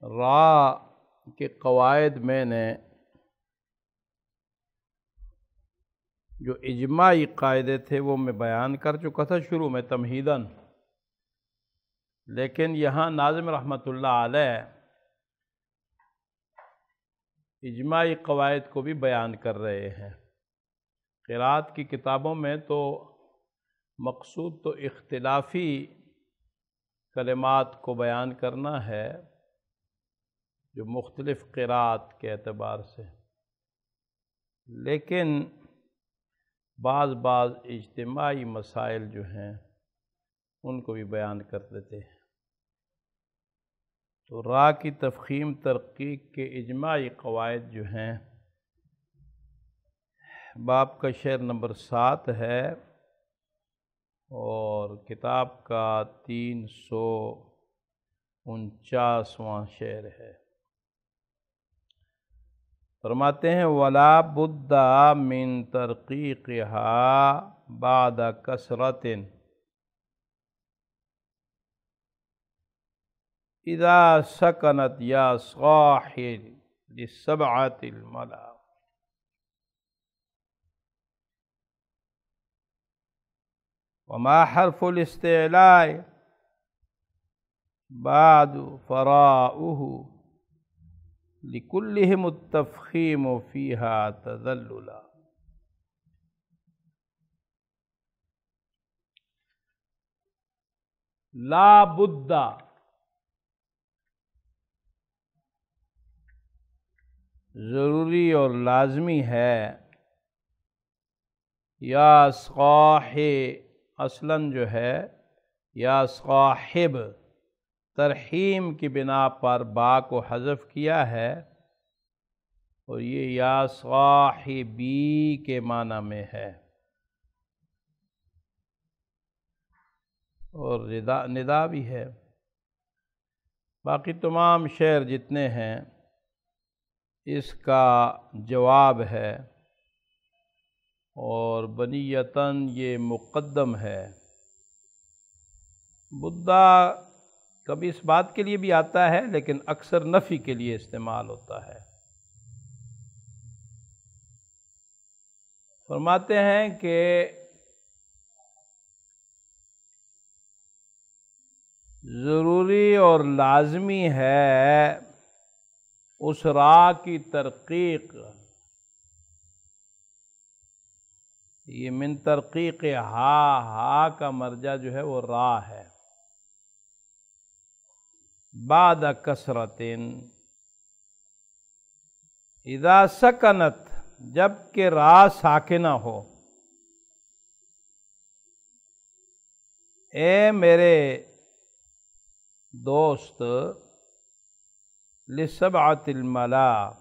را کے قواعد میں نے جو اجماعی قاعدے تھے وہ میں بیان کر چکا تھا شروع میں تمہیداً، لیکن یہاں ناظم رحمۃ اللہ علیہ اجماعی قواعد کو بھی بیان کر رہے ہیں۔ قرأت کی کتابوں میں تو مقصود تو اختلافی کلمات کو بیان کرنا ہے جو مختلف قرأت کے اعتبار سے، لیکن بعض اجتماعی مسائل جو ہیں ان کو بھی بیان کر دیتے ہیں۔ تو را کی تفخیم ترقیق کے اجماعی قواعد جو ہیں، باب کا شعر نمبر 7 ہے اور کتاب کا 349واں شعر ہے۔ فرماتے ہیں وَلَا بُدَّ مِن تَرْقِيقِهَا بَعْدَ كَسْرَةٍ اِذَا سَكَنَتْ يَا صَاحِ لِلسَّبْعَةِ الْمَلَا۔ وَمَا حَرْفُ الِاسْتِعْلَاءِ بَعْدُ فَرَاؤُهُ لِكُلِّهِمُ التَّفْخِيمُ فِيهَا تَذَلُّلًا۔ لا بد، ضروری اور لازمی ہے، یا صاحب اصلاً جو ہے یا صاحب ترحیم کی بنا پر با کو حذف کیا ہے اور یہ یا صاحبی کے معنی میں ہے، اور ندا بھی ہے۔ باقی تمام شعر جتنے ہیں اس کا جواب ہے، اور بنیتاً یہ مقدم ہے۔ بدّا کبھی اس بات کے لیے بھی آتا ہے لیکن اکثر نفی کے لیے استعمال ہوتا ہے۔ فرماتے ہیں کہ ضروری اور لازمی ہے اس را کی ترقیق، یہ من ترقیق ہا کا مرجع جو ہے وہ را ہے، بعد کثرت اذا سکنت، جب کہ را ساکنہ ہو۔ اے میرے دوست، لسبعۃ الملا،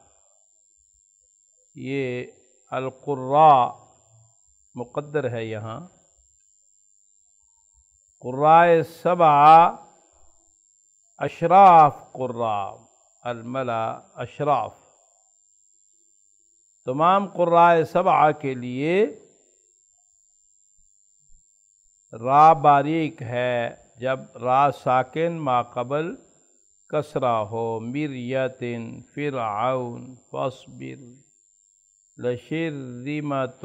یہ القراء مقدر ہے یہاں، قراء سبعہ اشراف قراء، الملا اشراف، تمام قراء سبعہ کے لیے را باریک ہے جب را ساکن ما قبل کسرہ ہو۔ مریۃ فرعون فاصبر لشرذمۃ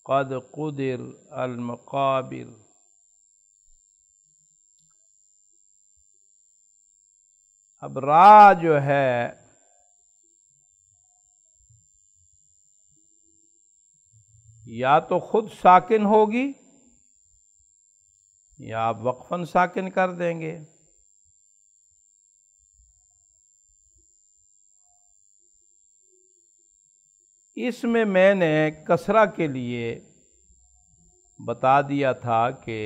قد قدر المقابر۔ اب را جو ہے یا تو خود ساکن ہوگی یا آپ وقفاً ساکن کر دیں گے۔ اس میں نے کسرہ کے لیے بتا دیا تھا کہ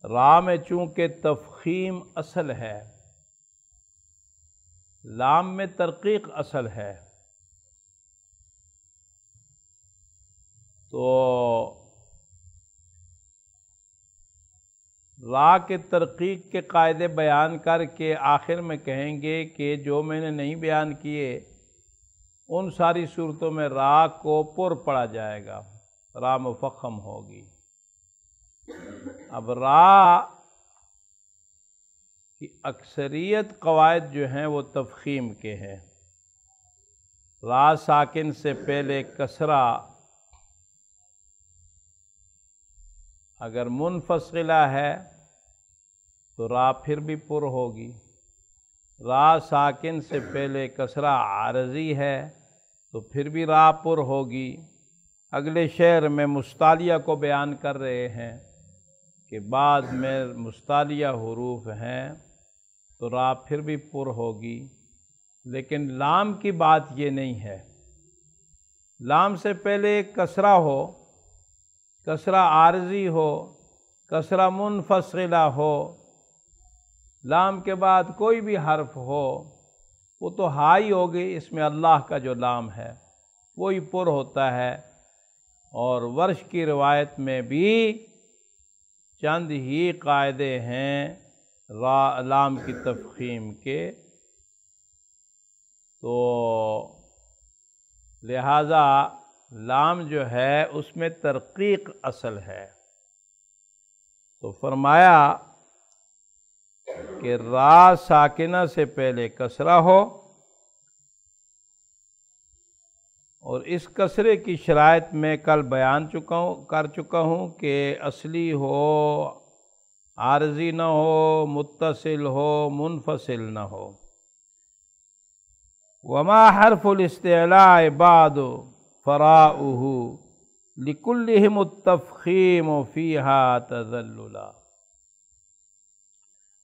را میں چونکہ تفخیم اصل ہے، لام میں ترقیق اصل ہے، تو را کے ترقیق کے قاعدے بیان کر کے آخر میں کہیں گے کہ جو میں نے نہیں بیان کیے ان ساری صورتوں میں را کو پر پڑا جائے گا، را مفخم ہوگی۔ اب را کہ اکثریت قواعد جو ہیں وہ تفخیم کے ہیں۔ را ساکن سے پہلے کسرہ اگر منفصلہ ہے تو را پھر بھی پر ہوگی، را ساکن سے پہلے کسرہ عارضی ہے تو پھر بھی را پر ہوگی۔ اگلے شعر میں مستعلیہ کو بیان کر رہے ہیں کہ بعد میں مستعلیہ حروف ہیں تو را پھر بھی پر ہوگی، لیکن لام کی بات یہ نہیں ہے۔ لام سے پہلے کسرہ ہو، کسرہ عارضی ہو، کسرہ منفصلہ ہو، لام کے بعد کوئی بھی حرف ہو، وہ تو ہائی ہوگی، اس میں اللہ کا جو لام ہے وہی پر ہوتا ہے۔ اور ورش کی روایت میں بھی چند ہی قاعدے ہیں لام کی تفخیم کے، تو لہذا لام جو ہے اس میں ترقیق اصل ہے۔ تو فرمایا کہ را ساکنہ سے پہلے کسرہ ہو، اور اس کسرے کی شرائط میں کل بیان کر چکا ہوں کہ اصلی ہو، عارضی نہ ہو، متصل ہو، منفصل نہ ہو۔ وما حرف الاستعلاء بعد فراؤہ لکلہم التفخیم فیہا تذللا،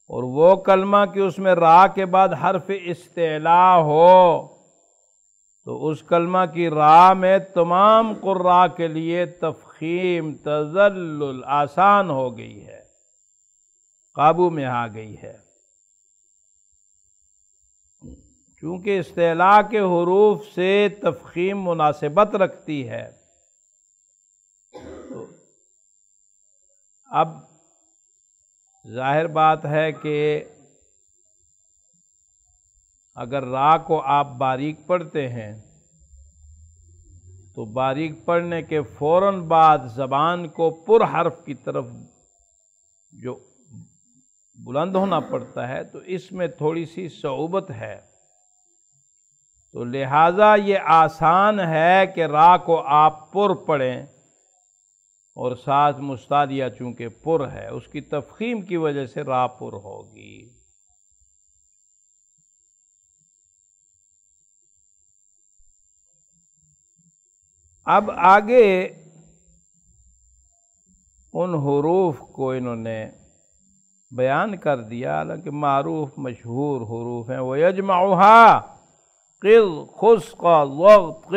اور وہ کلمہ کہ اس میں را کے بعد حرف استعلاء ہو تو اس کلمہ کی را میں تمام قراء کے لیے تفخیم تذلل آسان ہو گئی ہے، قابو میں آ گئی ہے، چونکہ استعلاء کے حروف سے تفخیم مناسبت رکھتی ہے۔ تو اب ظاہر بات ہے کہ اگر را کو آپ باریک پڑھتے ہیں تو باریک پڑھنے کے فوراً بعد زبان کو پر حرف کی طرف جو بلند ہونا پڑتا ہے، تو اس میں تھوڑی سی صعوبت ہے، تو لہٰذا یہ آسان ہے کہ را کو آپ پر پڑھیں، اور ساتھ مستعلیہ چونکہ پر ہے اس کی تفخیم کی وجہ سے را پر ہوگی۔ اب آگے ان حروف کو انہوں نے بیان کر دیا، حالانکہ معروف مشہور حروف ہیں، وَيَجْمَعُهَا قِذْ خُسْقَ ضَغْطٍ،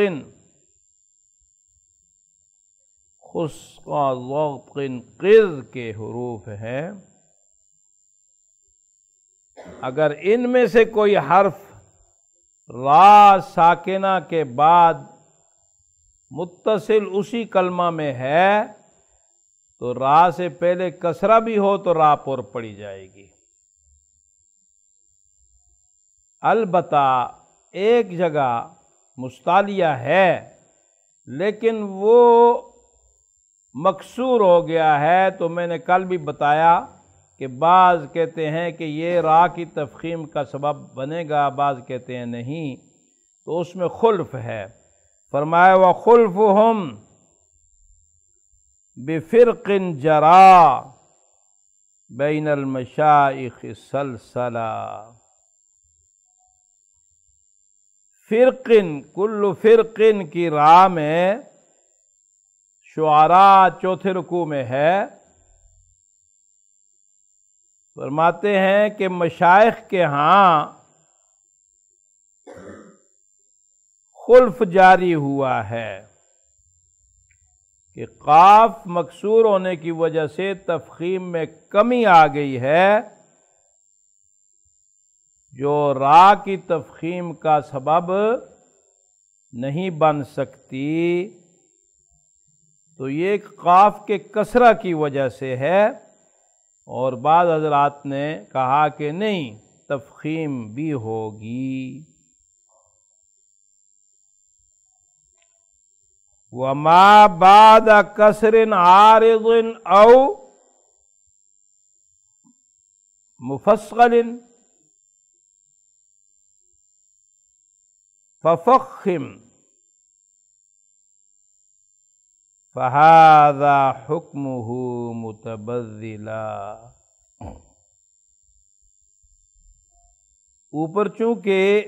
خُسْقَ ضَغْطٍ قِذْ کے حروف ہیں۔ اگر ان میں سے کوئی حرف را ساکنہ کے بعد متصل اسی کلمہ میں ہے تو را سے پہلے کسرہ بھی ہو تو را پر پڑی جائے گی۔ البتہ ایک جگہ مستعلیہ ہے لیکن وہ مکسور ہو گیا ہے، تو میں نے کل بھی بتایا کہ بعض کہتے ہیں کہ یہ را کی تفخیم کا سبب بنے گا، بعض کہتے ہیں نہیں، تو اس میں خلف ہے۔ فرمایا وَخُلْفُهُمْ بِفِرْقٍ جَرَا بَيْنَ الْمَشَائِخِ سَلْسَلًا، فرقن کل فرقن کی راہ میں شعراء چوتھے رکوع میں ہے، فرماتے ہیں کہ مشائخ کے ہاں خلف جاری ہوا ہے کہ قاف مکسور ہونے کی وجہ سے تفخیم میں کمی آ گئی ہے جو را کی تفخیم کا سبب نہیں بن سکتی، تو یہ قاف کے کسرہ کی وجہ سے ہے، اور بعض حضرات نے کہا کہ نہیں، تفخیم بھی ہوگی۔ وما بعد کسر عارض او مفصل ففخم فہذا حکمہ متبذلا۔ اوپر چونکہ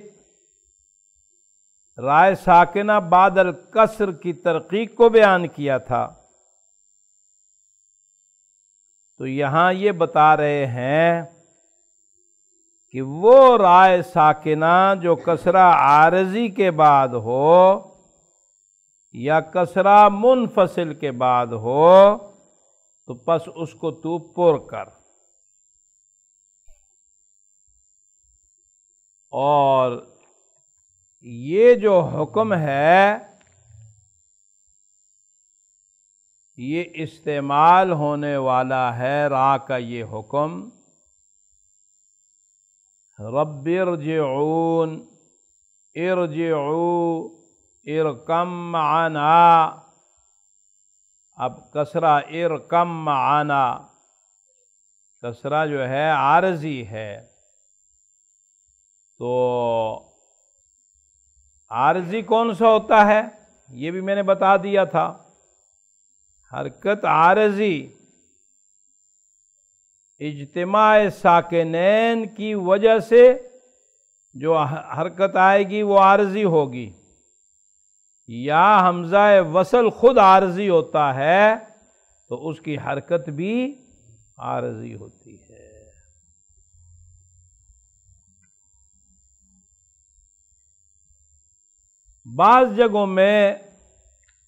رائے ساکنہ بعد الکسر کی ترقیق کو بیان کیا تھا، تو یہاں یہ بتا رہے ہیں کہ وہ رائے ساکنہ جو کسرہ عارضی کے بعد ہو یا کسرہ منفصل کے بعد ہو، تو پس اس کو تو پر کر، اور یہ جو حکم ہے یہ استعمال ہونے والا ہے را کا یہ حکم رب ارجعون، ارجعو، ارکم معنا۔ اب کسرہ ارکم معنا، کسرہ جو ہے عارضی ہے، تو عارضی کون سا ہوتا ہے یہ بھی میں نے بتا دیا تھا۔ حرکت عارضی اجتماع ساکنین کی وجہ سے جو حرکت آئے گی وہ عارضی ہوگی، یا حمزہ وصل خود عارضی ہوتا ہے تو اس کی حرکت بھی عارضی ہوتی ہے۔ بعض جگہوں میں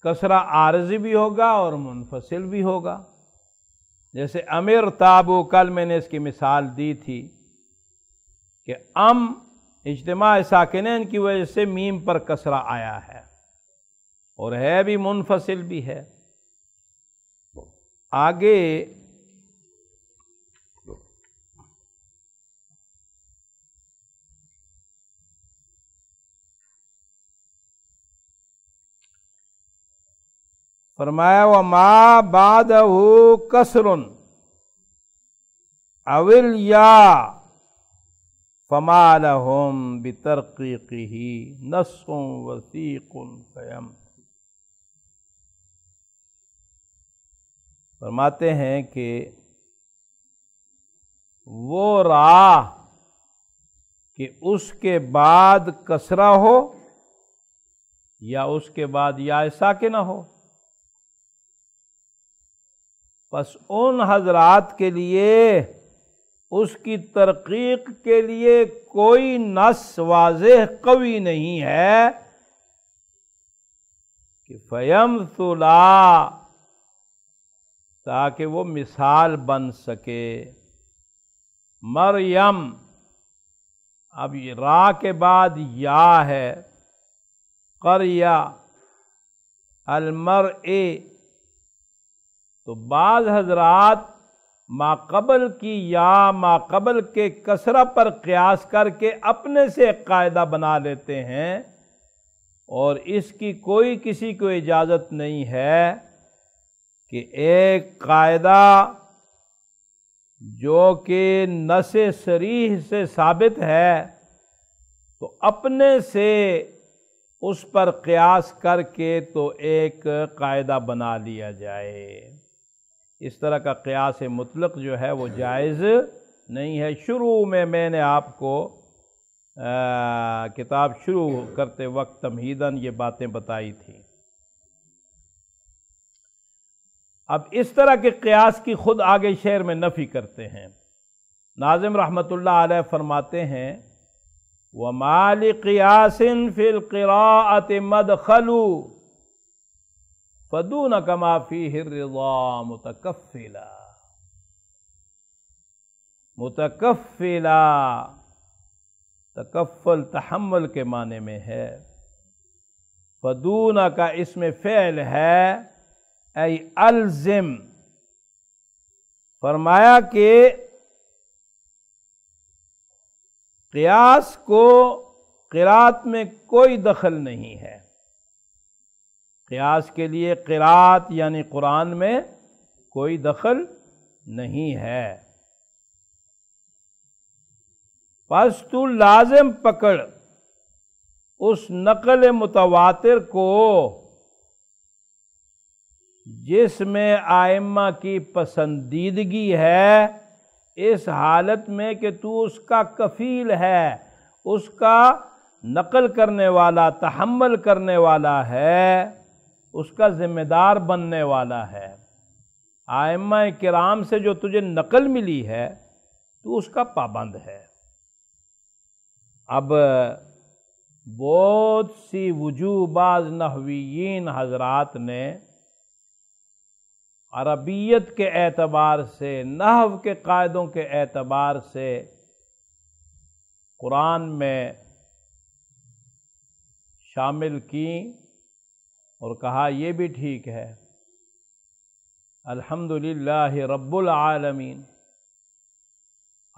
کسرہ عارضی بھی ہوگا اور منفصل بھی ہوگا، جیسے امر تابو، کل میں نے اس کی مثال دی تھی کہ اجتماع ساکنین کی وجہ سے میم پر کسرہ آیا ہے اور ہے بھی منفصل بھی ہے۔ آگے فرمایا وما بعدہ کسر اول یا فما لہم بترقیقہ نص وثیق فیم۔ فرماتے ہیں کہ وہ را کہ اس کے بعد کسرہ ہو یا اس کے بعد یا ساکنہ ہو، بس ان حضرات کے لیے اس کی ترقیق کے لیے کوئی نص واضح قوی نہیں ہے کہ فیمثلا، تاکہ وہ مثال بن سکے۔ مریم، اب یہ را کے بعد یا ہے، قریہ، المرء، تو بعض حضرات ما قبل کی یا ما قبل کے کسرہ پر قیاس کر کے اپنے سے ایک قاعدہ بنا لیتے ہیں، اور اس کی کوئی کسی کو اجازت نہیں ہے کہ ایک قاعدہ جو کہ نص صریح سے ثابت ہے تو اپنے سے اس پر قیاس کر کے تو ایک قاعدہ بنا لیا جائے۔ اس طرح کا قیاس مطلق جو ہے وہ جائز نہیں ہے۔ شروع میں نے آپ کو کتاب شروع کرتے وقت تمہیداً یہ باتیں بتائی تھیں۔ اب اس طرح کے قیاس کی خود آگے شعر میں نفی کرتے ہیں۔ ناظم رحمۃ اللہ علیہ فرماتے ہیں وَمَا لِقِيَاسٍ فِي الْقِرَاءَةِ مَدْخَلُ فَدُونَكَ مَا فِيهِ الرِّضَا مُتَكَفِّلًا۔ متکفلا، تکفل تحمل کے معنی میں ہے۔ فدون کا اسم فعل ہے، ای الزم۔ فرمایا کہ قیاس کو قرات میں کوئی دخل نہیں ہے۔ قیاس کے لیے قرات یعنی قرآن میں کوئی دخل نہیں ہے۔ پس تو لازم پکڑ اس نقل متواتر کو جس میں ائمہ کی پسندیدگی ہے، اس حالت میں کہ تو اس کا کفیل ہے، اس کا نقل کرنے والا، تحمل کرنے والا ہے، اس کا ذمہ دار بننے والا ہے۔ ائمہ کرام سے جو تجھے نقل ملی ہے تو اس کا پابند ہے۔ اب بہت سی وجوہ بعض نحویین حضرات نے عربیت کے اعتبار سے، نحو کے قاعدوں کے اعتبار سے قرآن میں شامل کی اور کہا یہ بھی ٹھیک ہے، الحمدللہ رب العالمین۔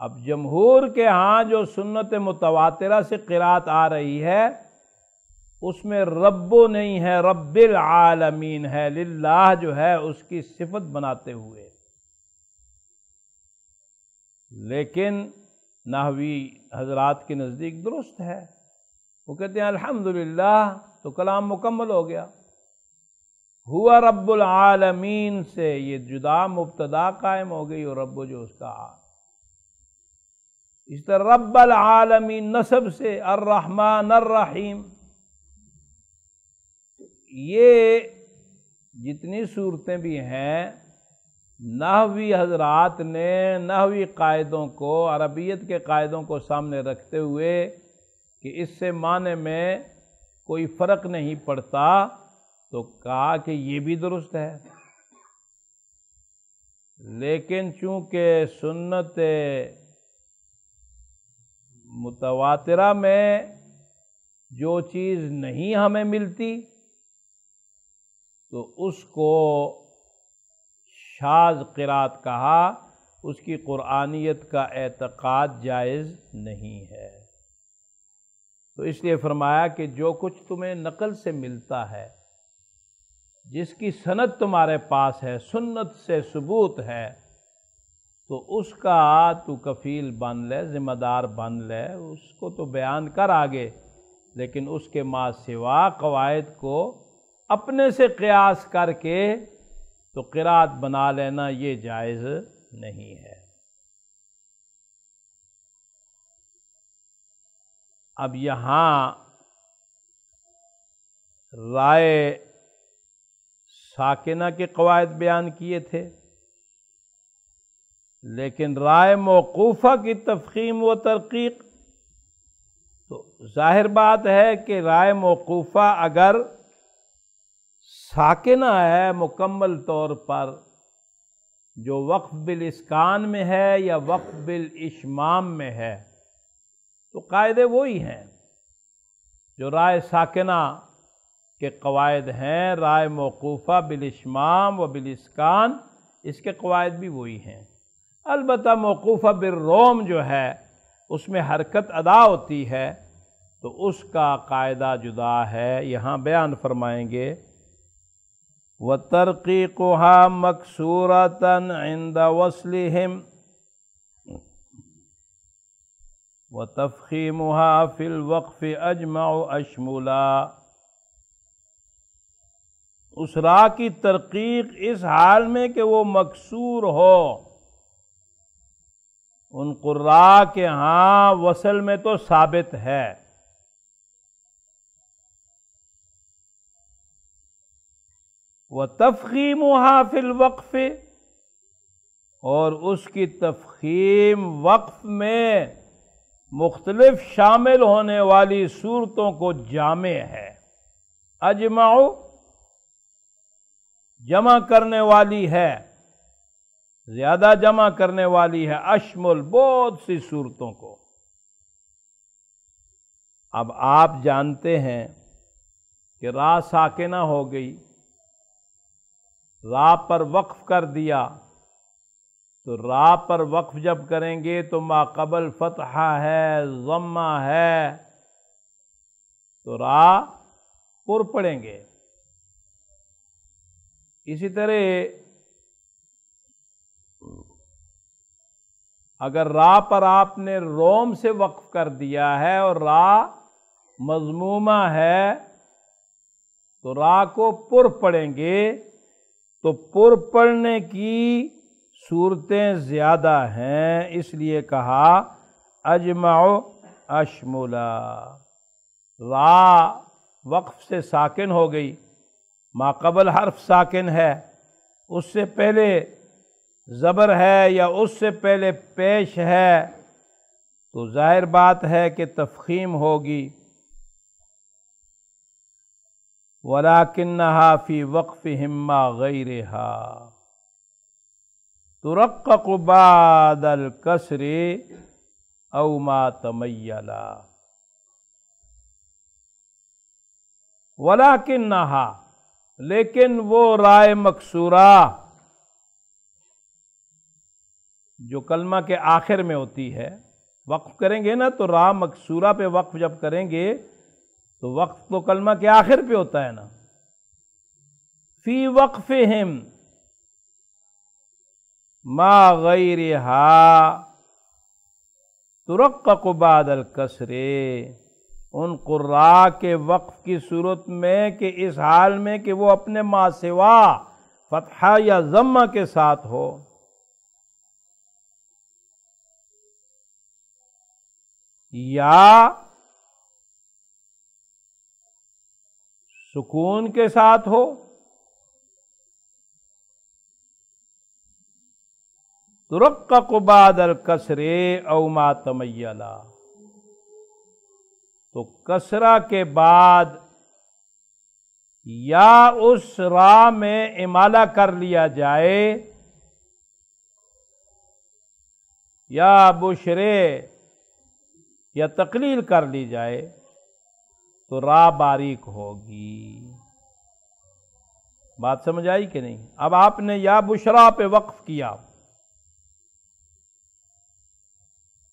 اب جمہور کے ہاں جو سنت متواترہ سے قرات آ رہی ہے اس میں رب نہیں ہے، رب العالمین ہے، للہ جو ہے اس کی صفت بناتے ہوئے۔ لیکن نحوی حضرات کے نزدیک درست ہے، وہ کہتے ہیں الحمدللہ تو کلام مکمل ہو گیا۔ ہوا رب العالمین سے یہ جدا مبتدا قائم ہو گئی اور رب جو اس کا اس طرح رب العالمین نسب سے الرحمن الرحیم۔ یہ جتنی صورتیں بھی ہیں نحوی حضرات نے نحوی قاعدوں کو، عربیت کے قاعدوں کو سامنے رکھتے ہوئے کہ اس سے معنی میں کوئی فرق نہیں پڑتا، تو کہا کہ یہ بھی درست ہے۔ لیکن چونکہ سنت متواترہ میں جو چیز نہیں ہمیں ملتی تو اس کو شاذ قرات کہا، اس کی قرآنیت کا اعتقاد جائز نہیں ہے۔ تو اس لیے فرمایا کہ جو کچھ تمہیں نقل سے ملتا ہے، جس کی سند تمہارے پاس ہے، سنت سے ثبوت ہے، تو اس کا تو کفیل بن لے، ذمہ دار بن لے، اس کو تو بیان کر آگے، لیکن اس کے ما سوا قواعد کو اپنے سے قیاس کر کے تو قرات بنا لینا یہ جائز نہیں ہے۔ اب یہاں رائے ساکنہ کے قواعد بیان کیے تھے، لیکن رائے موقوفہ کی تفخیم و ترقیق، تو ظاہر بات ہے کہ رائے موقوفہ اگر ساکنہ ہے مکمل طور پر، جو وقف بالاسکان میں ہے یا وقف بالاشمام میں ہے، تو قاعدے وہی ہیں جو رائے ساکنہ کے قواعد ہیں۔ رائے موقوفہ بالاشمام و بالاسکان، اس کے قواعد بھی وہی ہیں۔ البتہ موقوفہ بالروم جو ہے اس میں حرکت ادا ہوتی ہے تو اس کا قاعدہ جدا ہے، یہاں بیان فرمائیں گے وَتَرْقِيقُهَا مَكْسُورَةً عِنْدَ وَصْلِهِمْ وَتَفْخِيمُهَا فِي الْوَقْفِ أَجْمَعُ أَشْمُلًا۔ اس را کی ترقیق اس حال میں کہ وہ مکسور ہو، ان قراء کے ہاں وصل میں تو ثابت ہے، وَتَفْخِيمُهَا فِي الْوَقْفِ، اور اس کی تفخیم وقف میں مختلف شامل ہونے والی صورتوں کو جامع ہے۔ اجمع جمع کرنے والی ہے، زیادہ جمع کرنے والی ہے، اشمل بہت سی صورتوں کو۔ اب آپ جانتے ہیں کہ را ساکنہ ہو گئی، را پر وقف کر دیا، تو را پر وقف جب کریں گے تو ما قبل فتحہ ہے، ضمہ ہے، تو را پر پڑھیں گے۔ اسی طرح اگر را پر آپ نے روم سے وقف کر دیا ہے اور را مضمومہ ہے تو را کو پر پڑھیں گے، تو پر پڑھنے کی صورتیں زیادہ ہیں، اس لیے کہا اجمع اشملا۔ را وقف سے ساکن ہو گئی، ما قبل حرف ساکن ہے، اس سے پہلے زبر ہے یا اس سے پہلے پیش ہے، تو ظاہر بات ہے کہ تفخیم ہوگی۔ وَلَكِنَّهَا فِي وَقْفِهِمْ مَا غَيْرِهَا تُرَقَّقُ بَعْدَ الْكَسْرِ أَوْ مَا تَمَيَّلَا۔ وَلَكِنَّهَا لیکن وہ رائے مکسورہ جو کلمہ کے آخر میں ہوتی ہے، وقف کریں گے نا تو را مکسورہ پہ وقف جب کریں گے تو وقف تو کلمہ کے آخر پہ ہوتا ہے نا۔ فی وقفہم ما غیرہا ترقق بعد الکسر، ان قراء کے وقف کی صورت میں کہ اس حال میں کہ وہ اپنے ما سوا فتحہ یا ضمہ کے ساتھ ہو، یا سکون کے ساتھ ہو، ترقق بعد الکسر او ما تمیلا، تو کسرہ کے بعد یا اس را میں امالہ کر لیا جائے، یا بشرے یا تقلیل کر لی جائے تو را باریک ہوگی۔ بات سمجھ آئی کہ نہیں؟ اب آپ نے یا بشرا پہ وقف کیا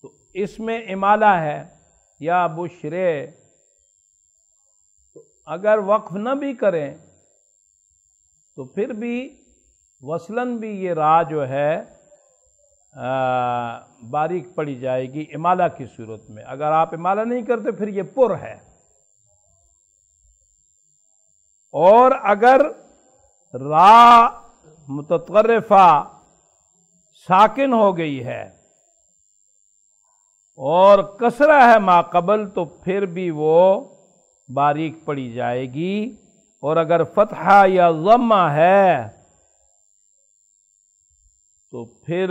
تو اس میں امالہ ہے یا بشرے، تو اگر وقف نہ بھی کریں تو پھر بھی وصلاً بھی یہ را جو ہے باریک پڑی جائے گی امالہ کی صورت میں۔ اگر آپ امالہ نہیں کرتے پھر یہ پر ہے، اور اگر را متطرفہ ساکن ہو گئی ہے اور کسرہ ہے ما قبل تو پھر بھی وہ باریک پڑی جائے گی، اور اگر فتحہ یا ضمہ ہے تو پھر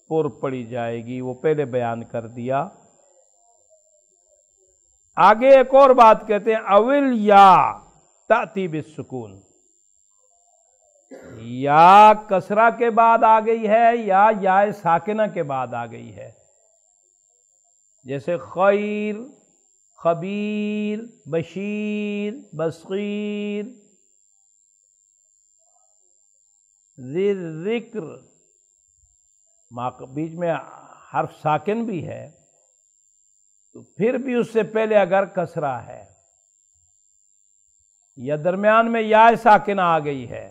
پر پڑی جائے گی، وہ پہلے بیان کر دیا۔ آگے ایک اور بات کہتے ہیں اول یا تأتی بالسکون، یا کسرہ کے بعد آ گئی ہے یا ساکنہ کے بعد آ گئی ہے، جیسے خیر، خبیر، بشیر، بصیر، ذی ذکر، بیچ میں حرف ساکن بھی ہے تو پھر بھی اس سے پہلے اگر کسرہ ہے یا درمیان میں یا ساکنہ آ گئی ہے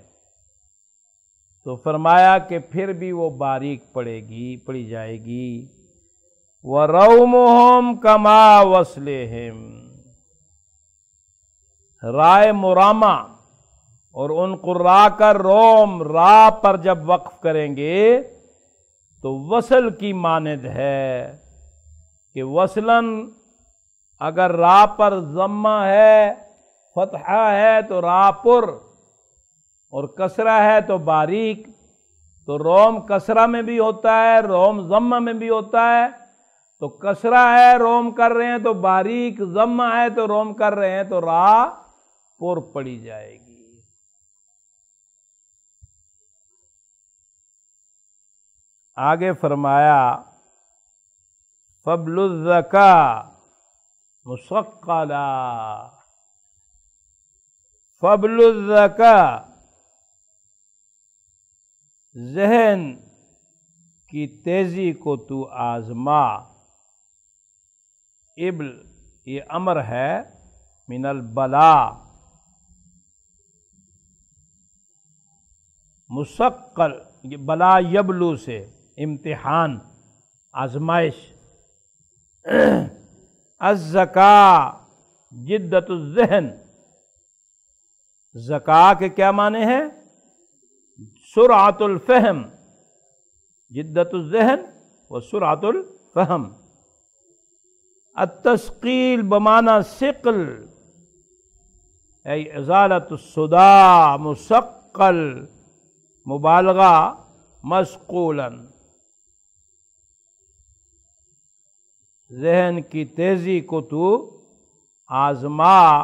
تو فرمایا کہ پھر بھی وہ باریک پڑی جائے گی۔ وَرَوْمُهُمْ كَمَا وَصْلِهِمْ، رائے مرامہ اور ان قراء کا روم را پر جب وقف کریں گے تو وصل کی مانند ہے کہ وصلاً اگر را پر ضمہ ہے، فتحہ ہے تو را پر، اور کسرہ ہے تو باریک، تو روم کسرہ میں بھی ہوتا ہے، روم ضمہ میں بھی ہوتا ہے، تو کسرہ ہے روم کر رہے ہیں تو باریک، ضمہ ہے تو روم کر رہے ہیں تو را پر پڑی جائے گی۔ آگے فرمایا فَبْلُ الذَّكَا مُثَقَّلًا، فَبْلُ الذَّكَا ذہن کی تیزی کو تو آزما، ابل یہ امر ہے من البلا، مثقل یہ بلا یبلو سے امتحان، آزمائش. الزکا جدت الذہن، زکا کے کیا معنی ہیں؟ سرعت الفہم، جدت الذہن و سرعت الفہم. التثقیل بمعنی ثقل، ای ازالت الصداع، مثقل مبالغہ، مثقولا. ذہن کی تیزی کو تو آزما،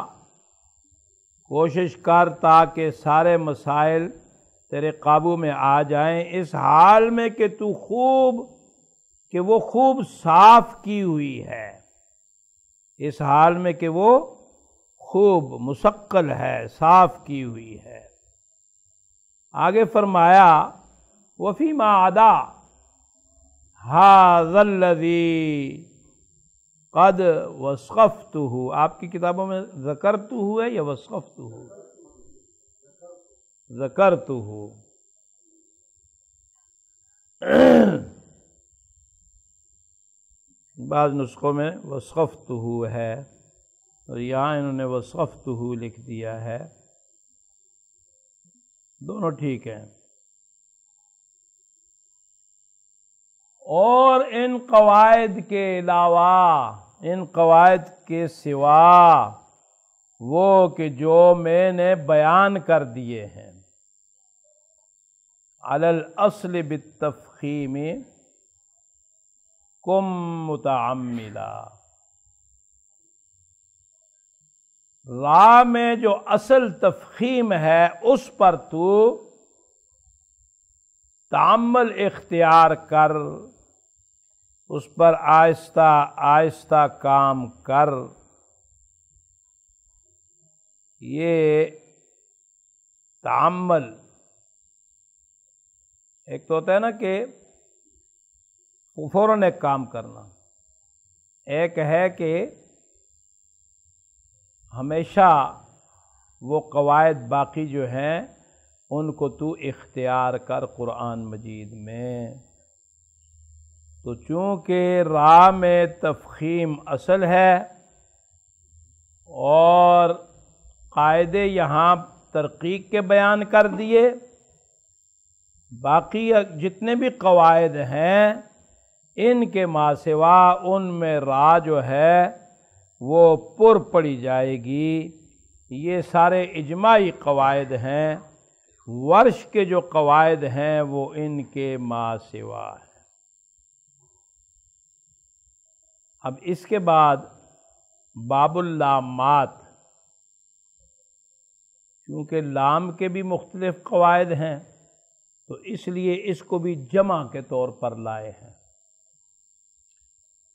کوشش کر تاکہ سارے مسائل تیرے قابو میں آ جائیں، اس حال میں کہ تو وہ خوب صاف کی ہوئی ہے، اس حال میں کہ وہ خوب مثقل ہے، صاف کی ہوئی ہے. آگے فرمایا وَفِيمَا عَدَا هَذَا الَّذِي قد وصفته، آپ کی کتابوں میں ذکرتہ ہے یا وصفتہ؟ ذکرتہ. بعض نسخوں میں وصفتہ ہے اور یہاں انہوں نے وصفتہ لکھ دیا ہے، دونوں ٹھیک ہیں. اور ان قواعد کے علاوہ، ان قواعد کے سوا، وہ کہ جو میں نے بیان کر دیے ہیں، علی الاصل بالتفخیم کم متعملا، راہ میں جو اصل تفخیم ہے اس پر تو تعمل اختیار کر، اس پر آہستہ آہستہ کام کر. یہ تعمل ایک تو ہوتا ہے نا کہ فوراً ایک کام کرنا، ایک ہے کہ ہمیشہ وہ قواعد باقی جو ہیں ان کو تو اختیار کر قرآن مجید میں. تو چونکہ راہ میں تفخیم اصل ہے اور قاعدے یہاں ترقیق کے بیان کر دیے، باقی جتنے بھی قواعد ہیں ان کے ما سوا ان میں راہ جو ہے وہ پر پڑی جائے گی. یہ سارے اجماعی قواعد ہیں، ورش کے جو قواعد ہیں وہ ان کے ما سوا ہے. اب اس کے بعد باب اللامات، کیونکہ لام کے بھی مختلف قواعد ہیں تو اس لیے اس کو بھی جمع کے طور پر لائے ہیں.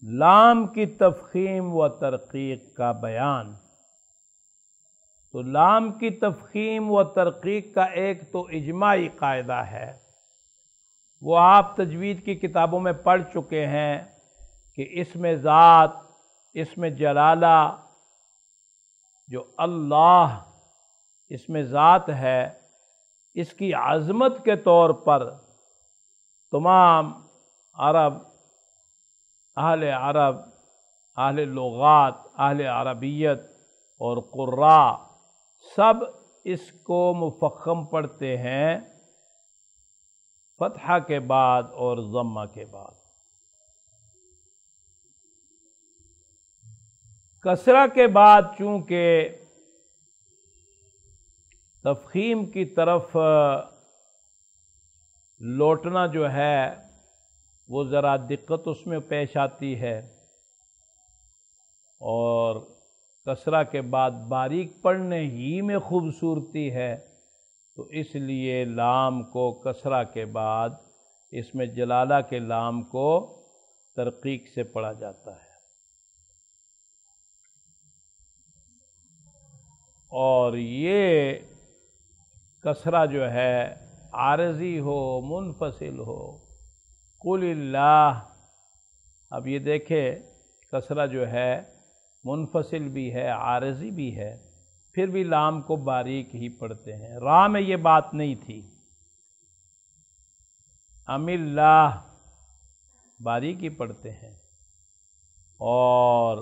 لام کی تفخیم و ترقیق کا بیان. تو لام کی تفخیم و ترقیق کا ایک تو اجماعی قاعدہ ہے، وہ آپ تجوید کی کتابوں میں پڑھ چکے ہیں کہ اسم ذات، اسم جلالہ جو اللہ اسم ذات ہے، اس کی عظمت کے طور پر تمام عرب، اہل لغات، اہل عربیت اور قراء سب اس کو مفخم پڑھتے ہیں فتحہ کے بعد اور ضمہ کے بعد. کسرہ کے بعد چونکہ تفخیم کی طرف لوٹنا جو ہے وہ ذرا دقت اس میں پیش آتی ہے، اور کسرہ کے بعد باریک پڑھنے ہی میں خوبصورتی ہے، تو اس لیے لام کو کسرہ کے بعد اس میں جلالہ کے لام کو ترقیق سے پڑھا جاتا ہے. اور یہ کسرہ جو ہے عارضی ہو منفصل ہو، قل اللہ. اب یہ دیکھیں کسرہ جو ہے منفصل بھی ہے عارضی بھی ہے، پھر بھی لام کو باریک ہی پڑھتے ہیں. راہ میں یہ بات نہیں تھی. ام اللہ باریکی پڑھتے ہیں، اور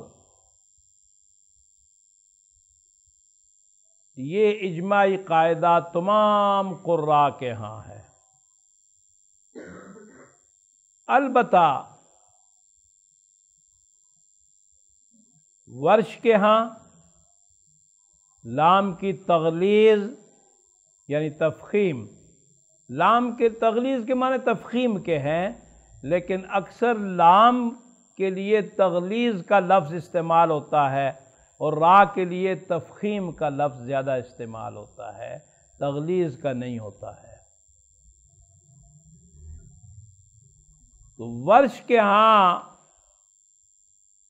یہ اجماعی قاعدہ تمام قراء کے ہاں ہے۔ البتہ ورش کے ہاں لام کی تغلیظ یعنی تفخیم، لام کے تغلیظ کے معنی تفخیم کے ہیں، لیکن اکثر لام کے لیے تغلیظ کا لفظ استعمال ہوتا ہے اور را کے لیے تفخیم کا لفظ زیادہ استعمال ہوتا ہے، تغلیظ کا نہیں ہوتا ہے۔ تو ورش کے ہاں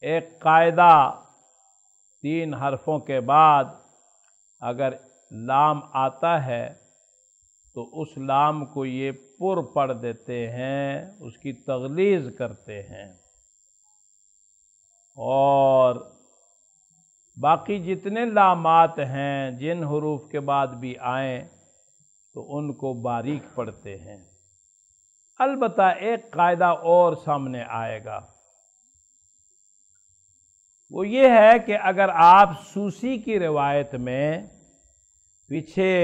ایک قاعدہ 3 حرفوں کے بعد اگر لام آتا ہے تو اس لام کو یہ پر پڑھ دیتے ہیں، اس کی تغلیظ کرتے ہیں، اور باقی جتنے لامات ہیں جن حروف کے بعد بھی آئیں تو ان کو باریک پڑھتے ہیں۔ البتہ ایک قاعدہ اور سامنے آئے گا، وہ یہ ہے کہ اگر آپ سوسی کی روایت میں پیچھے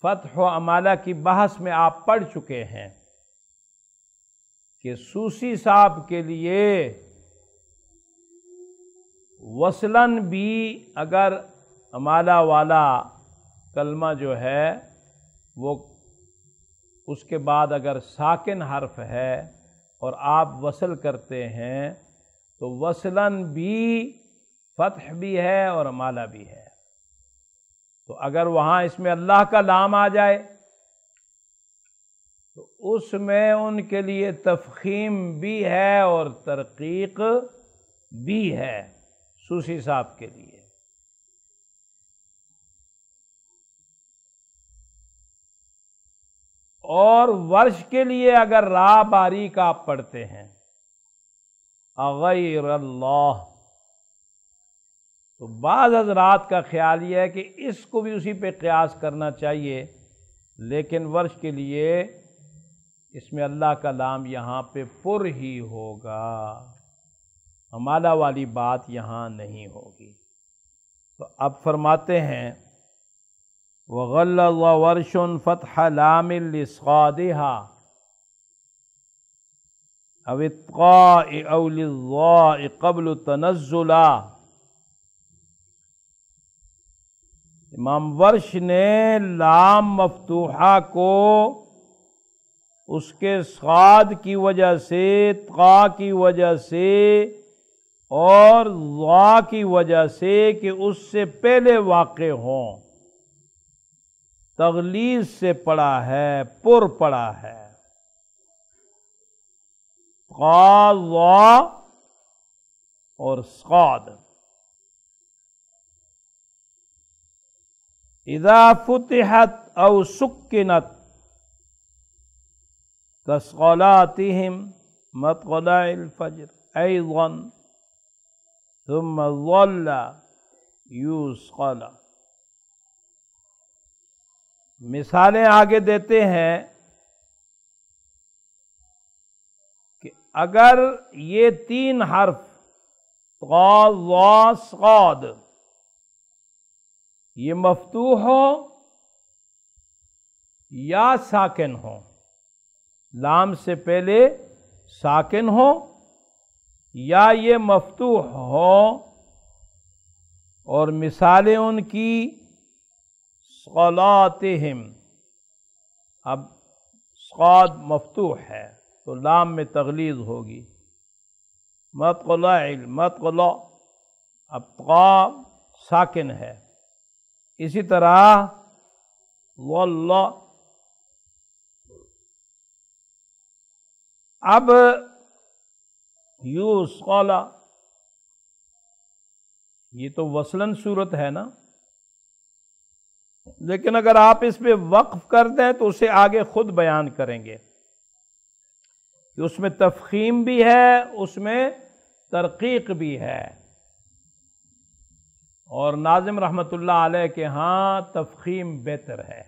فتح و امالہ کی بحث میں آپ پڑھ چکے ہیں کہ سوسی صاحب کے لیے وصلاً بھی اگر امالہ والا کلمہ جو ہے وہ اس کے بعد اگر ساکن حرف ہے اور آپ وصل کرتے ہیں تو وصلاً بھی فتح بھی ہے اور امالہ بھی ہے، تو اگر وہاں اس میں اللہ کا لام آ جائے تو اس میں ان کے لیے تفخیم بھی ہے اور ترقیق بھی ہے سوسی صاحب کے لیے۔ اور ورش کے لیے اگر را باریک آپ پڑھتے ہیں اغیر اللہ، تو بعض حضرات کا خیال یہ ہے کہ اس کو بھی اسی پہ قیاس کرنا چاہیے، لیکن ورش کے لیے اس میں اللہ کا لام یہاں پہ پر ہی ہوگا، امالہ والی بات یہاں نہیں ہوگی۔ تو اب فرماتے ہیں وَغَلَّظَ وَرْشٌ فَتْحَ لَامٍ لِصَادِهَا أَوْ إِطْقَاءِ أَوْ لِلظَّاءِ قَبْلُ تَنَزُّلَا۔ امام ورش نے لام مفتوحہ کو اس کے صاد کی وجہ سے، طا کی وجہ سے اور ضا کی وجہ سے کہ اس سے پہلے واقع ہوں، تغلیظ سے پڑھا ہے، پر پڑھا ہے، طا ضا اور صاد۔ اذا فتحت او سکنت كصلاتهم مطلع الفجر ايضا ثم ظل يوصل۔ مثالیں آگے دیتے ہیں کہ اگر یہ 3 حرف طا ضا صاد یہ مفتوح ہو یا ساکن ہو، لام سے پہلے ساکن ہو یا یہ مفتوح ہو، اور مثالیں ان کی صلاتہم، اب صاد مفتوح ہے تو لام میں تغلیظ ہوگی، مطلع مطلع، اب طا ساکن ہے، اسی طرح واللہ۔ اب یوصل، یہ تو وصلاً صورت ہے نا، لیکن اگر آپ اس پہ وقف کر دیں تو اسے آگے خود بیان کریں گے کہ اس میں تفخیم بھی ہے، اس میں ترقیق بھی ہے، اور ناظم رحمت اللہ علیہ کے ہاں تفخیم بہتر ہے۔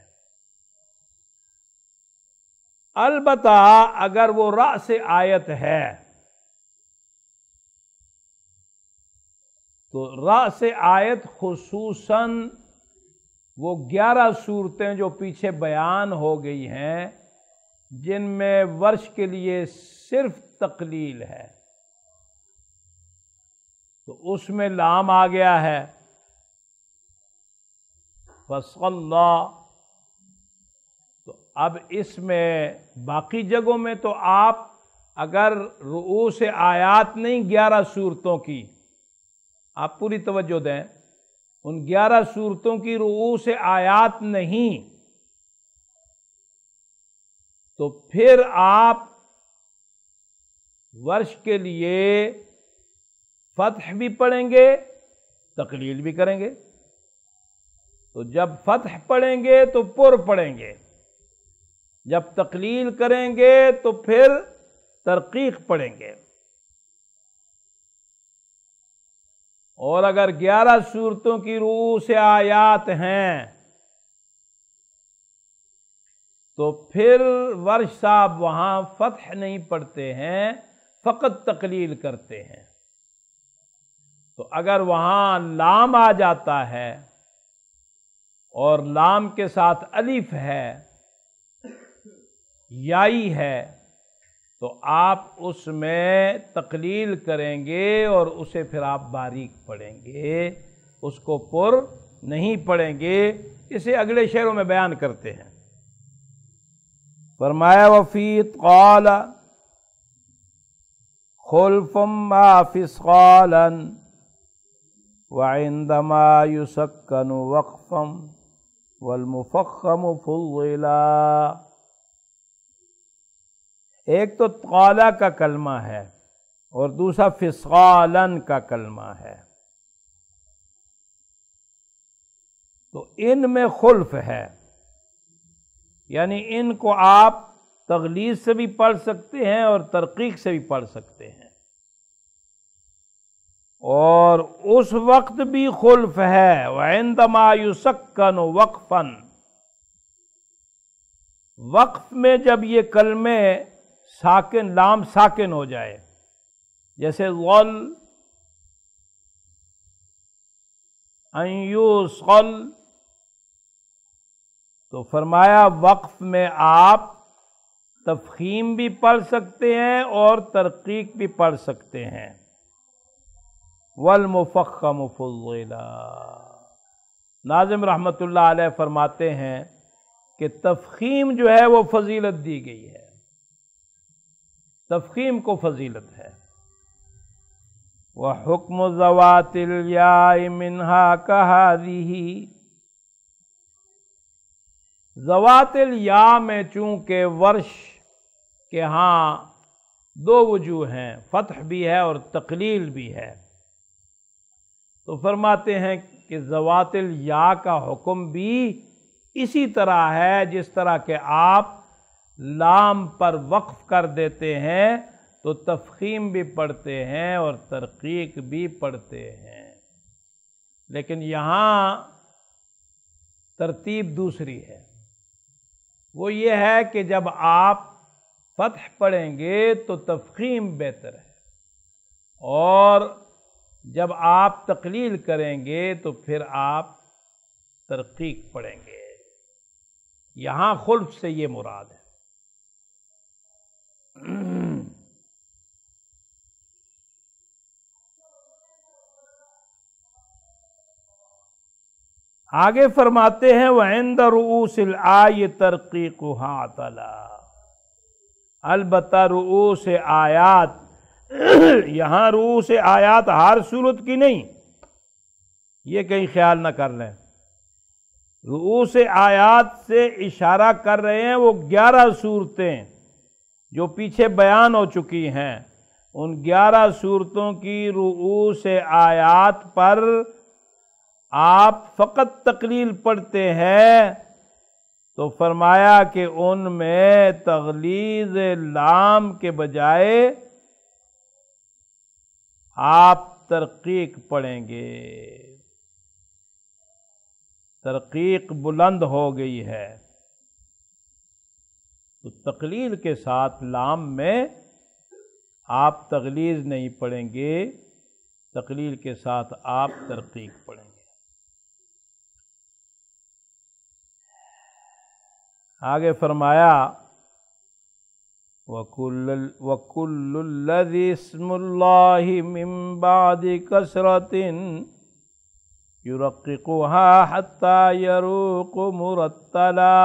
البتہ اگر وہ رأس آیت ہے تو رأس آیت خصوصاً وہ 11 صورتیں جو پیچھے بیان ہو گئی ہیں جن میں ورش کے لیے صرف تقلیل ہے، تو اس میں لام آ گیا ہے فَصَلَّى۔ تو اب اس میں باقی جگہوں میں تو آپ اگر رؤوس آیات نہیں 11 صورتوں کی، آپ پوری توجہ دیں، ان 11 صورتوں کی رؤوس آیات نہیں، تو پھر آپ ورش کے لیے فتح بھی پڑھیں گے، تقلیل بھی کریں گے۔ تو جب فتح پڑھیں گے تو پر پڑھیں گے، جب تقلیل کریں گے تو پھر ترقیق پڑھیں گے۔ اور اگر 11 صورتوں کی رؤوس آیات ہیں تو پھر ورش صاحب وہاں فتح نہیں پڑھتے ہیں، فقط تقلیل کرتے ہیں۔ تو اگر وہاں لام آ جاتا ہے اور لام کے ساتھ الف ہے، یائی ہے، تو آپ اس میں تقلیل کریں گے اور اسے پھر آپ باریک پڑھیں گے، اس کو پر نہیں پڑھیں گے۔ اسے اگلے شعروں میں بیان کرتے ہیں۔ فرمایا وفی قال خلف ما فصقالا وعندما يسكن وقفا والمفخم فضلا۔ ایک تو قالا کا کلمہ ہے اور دوسرا فصقالاً کا کلمہ ہے، تو ان میں خلف ہے، یعنی ان کو آپ تغلیظ سے بھی پڑھ سکتے ہیں اور ترقیق سے بھی پڑھ سکتے ہیں، اور اس وقت بھی خلف ہے وعندما یسکن وقفاً، وقف میں جب یہ کلمے ساکن، لام ساکن ہو جائے، جیسے ظل ان یوصل، تو فرمایا وقف میں آپ تفخیم بھی پڑھ سکتے ہیں اور ترقیق بھی پڑھ سکتے ہیں۔ والمفخم فضلا، ناظم رحمت اللہ علیہ فرماتے ہیں کہ تفخیم جو ہے وہ فضیلت دی گئی ہے، تفخیم کو فضیلت ہے۔ وَحُكْمُ ذَوَاتِ الْيَاءِ مِنْهَا كَهَذِهِ، ذوات الیا میں چونکہ ورش کے ہاں دو وجوہ ہیں، فتح بھی ہے اور تقلیل بھی ہے، تو فرماتے ہیں کہ ذوات الیا کا حکم بھی اسی طرح ہے جس طرح کہ آپ لام پر وقف کر دیتے ہیں تو تفخیم بھی پڑھتے ہیں اور ترقیق بھی پڑھتے ہیں، لیکن یہاں ترتیب دوسری ہے، وہ یہ ہے کہ جب آپ فتح پڑھیں گے تو تفخیم بہتر ہے، اور جب آپ تقلیل کریں گے تو پھر آپ ترقیق پڑھیں گے۔ یہاں خلف سے یہ مراد ہے۔ آگے فرماتے ہیں وَعِنْدَ رُؤُوسِ الْآيِ تَرْقِيقُهَا عَطَلًا، البتہ رؤوس آیات، یہاں رؤوس آیات ہر صورت کی نہیں، یہ کہیں خیال نہ کر لیں، رؤوس آیات سے اشارہ کر رہے ہیں وہ 11 صورتیں جو پیچھے بیان ہو چکی ہیں، ان 11 صورتوں کی رؤوس آیات پر آپ فقط تقلیل پڑھتے ہیں، تو فرمایا کہ ان میں تغلیظ لام کے بجائے آپ ترقیق پڑھیں گے، ترقیق بلند ہو گئی ہے۔ تو تقلیل کے ساتھ لام میں آپ تغلیظ نہیں پڑھیں گے، تقلیل کے ساتھ آپ ترقیق پڑھیں گے۔ آگے فرمایا وَكُلُّ الَّذِي اسْمُ اللَّهِ مِن بَعْدِ كَسْرَةٍ يُرَقِّقُهَا حَتَّى يَرُوقُ مُرَتَّلًا،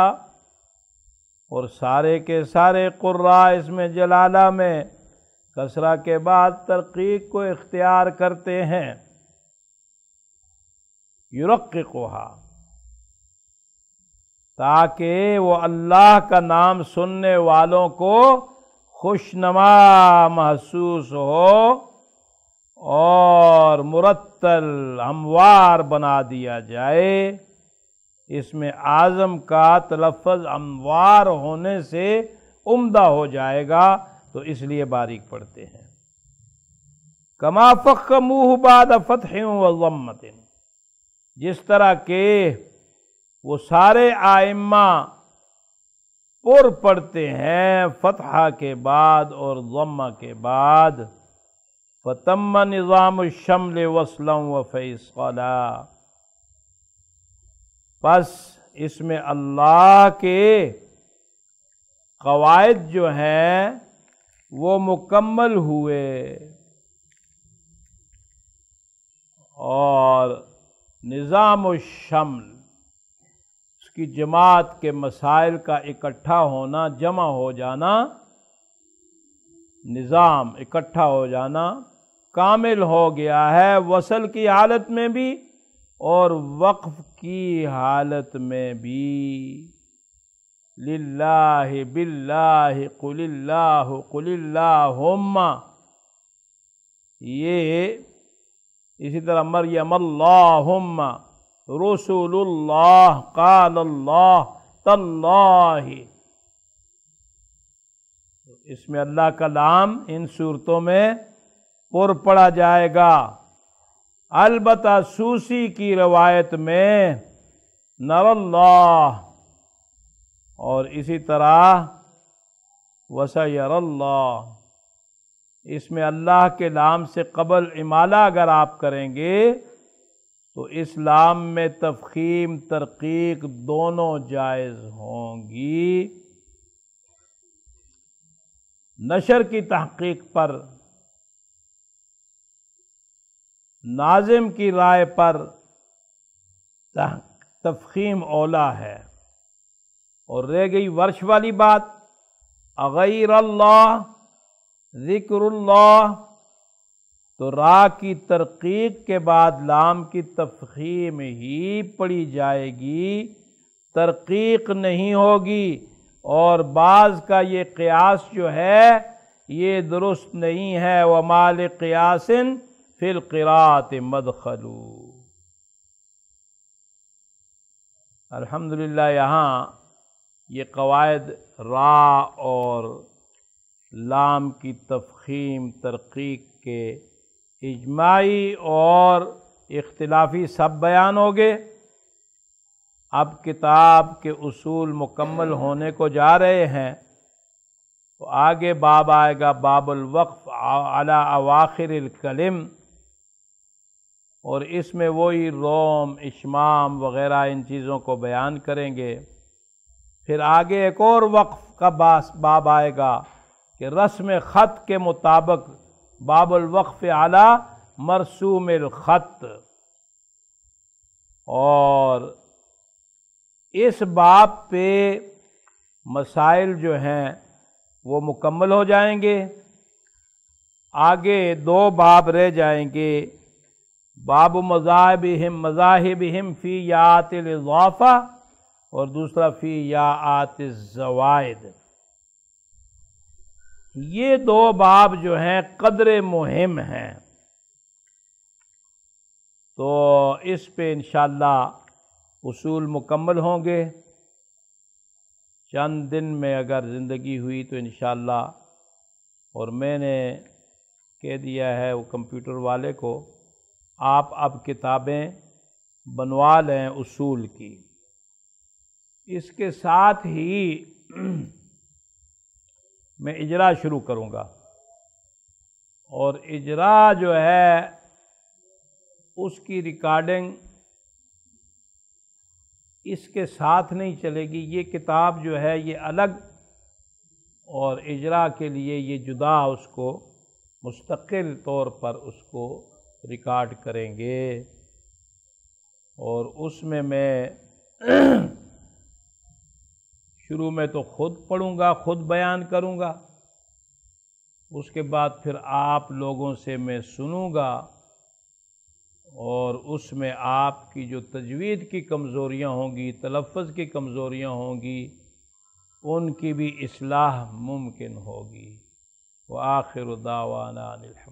اور سارے کے سارے قراء اس میں جلالہ میں کسرہ کے بعد ترقیق کو اختیار کرتے ہیں۔ يُرَقِّقُهَا، تاکہ وہ اللہ کا نام سننے والوں کو خوشنما محسوس ہو اور مرتل ہموار بنا دیا جائے۔ اس میں اعظم کا تلفظ ہموار ہونے سے عمدہ ہو جائے گا، تو اس لیے باریک پڑھتے ہیں۔ کما فخموہ بعد فتح و ضمۃ، جس طرح کہ وہ سارے آئمہ پر پڑھتے ہیں فتحہ کے بعد اور ضمہ کے بعد۔ فتم نظام الشمل وصلا و فیصلا، پس اس میں اللہ کے قواعد جو ہیں وہ مکمل ہوئے اور نظام الشمل، اس کی جماعت کے مسائل کا اکٹھا ہونا، جمع ہو جانا، نظام اکٹھا ہو جانا کامل ہو گیا ہے، وصل کی حالت میں بھی اور وقف کی حالت میں بھی۔ للہ باللہ قل اللہ قل اللہم، یہ اسی طرح مریم اللہم رسول اللہ قال اللہ تاللہ، اس میں اللہ کا نام ان صورتوں میں پر پڑا جائے گا۔ البتہ سوسی کی روایت میں نر اللہ، اور اسی طرح وسیر اللہ، اس میں اللہ کے نام سے قبل امالہ اگر آپ کریں گے تو اس لام میں تفخیم ترقیق دونوں جائز ہوں گی۔ نشر کی تحقیق پر ناظم کی رائے پر تفخیم اولا ہے، اور رہ گئی ورش والی بات اغیر اللہ ذکر اللہ، تو را کی ترقیق کے بعد لام کی تفخیم ہی پڑھی جائے گی، ترقیق نہیں ہوگی۔ اور بعض کا یہ قیاس جو ہے یہ درست نہیں ہے، وَمَا لِقِيَاسٍ فِي الْقِرَاءَةِ مَدْخَلُ۔ الحمدللہ یہاں یہ قواعد را اور لام کی تفخیم ترقیق کے اجماعی اور اختلافی سب بیان ہو گئے۔ اب کتاب کے اصول مکمل ہونے کو جا رہے ہیں، تو آگے باب آئے گا باب الوقف علی اواخر الکلم، اور اس میں وہی روم اشمام وغیرہ ان چیزوں کو بیان کریں گے۔ پھر آگے ایک اور وقف کا باب آئے گا کہ رسم خط کے مطابق باب الوقف علی مرسوم الخط، اور اس باب پہ مسائل جو ہیں وہ مکمل ہو جائیں گے۔ آگے دو باب رہ جائیں گے، باب مذاہبہم فی یاءات الاضافہ اور دوسرا فی یاءات الزوائد۔ یہ دو باب جو ہیں قدر مہم ہیں، تو اس پہ انشاءاللہ اصول مکمل ہوں گے۔ چند دن میں اگر زندگی ہوئی تو انشاءاللہ، اور میں نے کہہ دیا ہے وہ کمپیوٹر والے کو، آپ اب کتابیں بنوا لیں اصول کی۔ اس کے ساتھ ہی میں اجرا شروع کروں گا، اور اجرا جو ہے اس کی ریکارڈنگ اس کے ساتھ نہیں چلے گی، یہ کتاب جو ہے یہ الگ، اور اجرا کے لیے یہ جدا اس کو مستقل طور پر اس کو ریکارڈ کریں گے، اور اس میں شروع میں تو خود پڑھوں گا، خود بیان کروں گا، اس کے بعد پھر آپ لوگوں سے میں سنوں گا، اور اس میں آپ کی جو تجوید کی کمزوریاں ہوں گی، تلفظ کی کمزوریاں ہوں گی، ان کی بھی اصلاح ممکن ہوگی۔ وآخر دعوانا الحمد